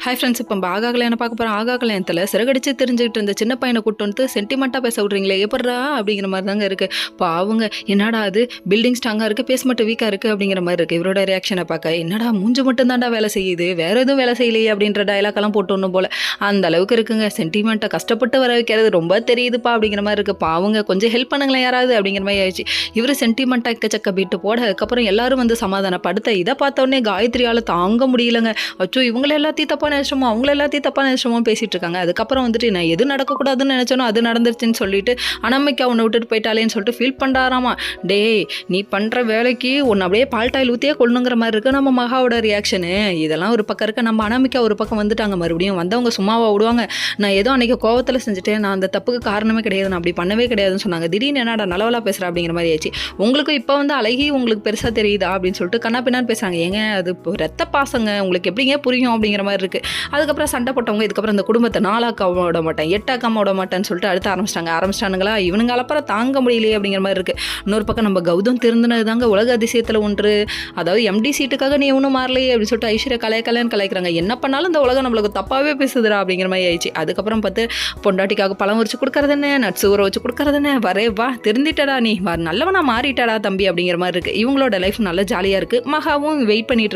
Hi friends, இப்போ ஆகா கல்யாணம் பார்க்க போகிறோம். ஆகா கல்யாணத்தில் சிறகடிச்சு தெரிஞ்சுக்கிட்டு இருந்த சின்ன பையனை கூட்டு வந்து சென்டிமெண்ட்டாக பேச விட்றீங்களே எப்பட்றா அப்படிங்கிற மாதிரி தாங்க இருக்குது. பாவங்க, என்னடா அது பில்டிங் ஸ்ட்ராங்காக இருக்குது, பேஸ் மட்டும் வீக்காக இருக்குது அப்படிங்கிற மாதிரி இருக்குது. இவரோட ரியாக்ஷனை பார்க்க என்னடா மூஞ்சு மட்டும் தாண்டா வேலை செய்யுது, வேறு எதுவும் வேலை செய்யலையே அப்படின்ற டயலாக்கெல்லாம் போட்டு ஒன்றும் போல் அந்த அளவுக்கு இருக்குங்க. சென்டிமெண்ட்டை கஷ்டப்பட்டு வர வைக்கிறது ரொம்ப தெரியுதுப்பா அப்படிங்கிற மாதிரி இருக்குது. பாவங்க, கொஞ்சம் ஹெல்ப் பண்ணுங்களேன் யாராவது அப்படிங்கிற மாதிரி ஆயிடுச்சு. இவர் சென்டிமெண்ட்டாக எக்கச்சக்க பீட்டு போட அதுக்கப்புறம் எல்லாரும் வந்து சமாதானப்படுத்த இதை பார்த்தோன்னே காயத்ரியால் தாங்க முடியலங்க. அச்சோ, இவங்கள எல்லாத்தையும் தப்பாக நினைச்சோமோ, அவங்கள எல்லாத்தையும் தப்பாக நினைச்சோமோ பேசிட்டு இருக்காங்க. அதுக்கப்புறம் வந்துட்டு நான் எது நடக்கக்கூடாதுன்னு நினைச்சோனோ அது நடந்துருச்சுன்னு சொல்லிட்டு அனாமிகா உன்னை விட்டுட்டு போயிட்டாலேன்னு சொல்லிட்டு ஃபீல் பண்ணுறாராமா. டேய், நீ பண்ணுற வேலைக்கு ஒன்று அப்படியே பால்டாயில் ஊற்றியே கொள்ளுங்கிற மாதிரி இருக்குது நம்ம மகாவோட ரியாக்ஷனு. இதெல்லாம் ஒரு பக்கம் இருக்க, நம்ம அனாமிகா ஒரு பக்கம் வந்துட்டாங்க. மறுபடியும் வந்தவங்க சும்மாவா விடுவாங்க? நான் ஏதோ அன்றைக்கி கோவத்தில் செஞ்சுட்டேன், நான் அந்த தப்புக்கு காரணமே கிடையாது, நான் அப்படி பண்ணவே கிடையாதுன்னு சொன்னாங்க. திடீர்னு என்னடா நல்லவலா பேசுகிறா அப்படிங்கிற மாதிரி ஆயிடுச்சு. உங்களுக்கு இப்போ வந்து அழகி உங்களுக்கு பெருசாக தெரியுதா அப்படின்னு சொல்லிட்டு கண்ணா பின்னான்னு பேசுகிறாங்க. ஏங்க, அது ரத்த பாசங்க, உங்களுக்கு எப்படிங்க புரியும் அப்படிங்கிற மாதிரி இருக்குது. அதுக்கப்புறம் சண்டை போட்டவங்க இதுக்கப்புறம் இந்த குடும்பத்தை 4 விட மாட்டேன், 8 விட மாட்டேன்னு சொல்லிட்டு அடுத்து ஆரம்பிச்சிட்டானுங்களா. இவனுங்க அப்புறம் தாங்க முடியலையே அப்படிங்கிற மாதிரி இருக்குது. இன்னொரு பக்கம் நம்ம கௌதம் திருந்தினது தாங்க உலக அதிசயத்தில் ஒன்று. அதாவது எம்டி சீட்டுக்காக நீ ஒன்றும் மாறலையே அப்படின்னு சொல்லிட்டு ஐஸ்வர்யா கலைன்னு கலாய்க்கிறாங்க. என்ன பண்ணாலும் இந்த உலகம் நம்மளுக்கு தப்பாகவே பேசுதுடா அப்படிங்கிற மாதிரி ஆயிடுச்சு. அதுக்கப்புறம் பார்த்து பொண்டாட்டிக்காக பழம் வச்சு கொடுக்கறது என்ன, நட்ஸ் ஊற வச்சு கொடுக்கறது என்ன, வரே வா திருந்திட்டடா, நீ நல்லவனா மாறிட்டடா தம்பி அப்படிங்கிற மாதிரி இருக்குது. இவங்களோட லைஃப் நல்லா ஜாலியாக இருக்குது. மகாவும் வெயிட் பண்ணிட்டு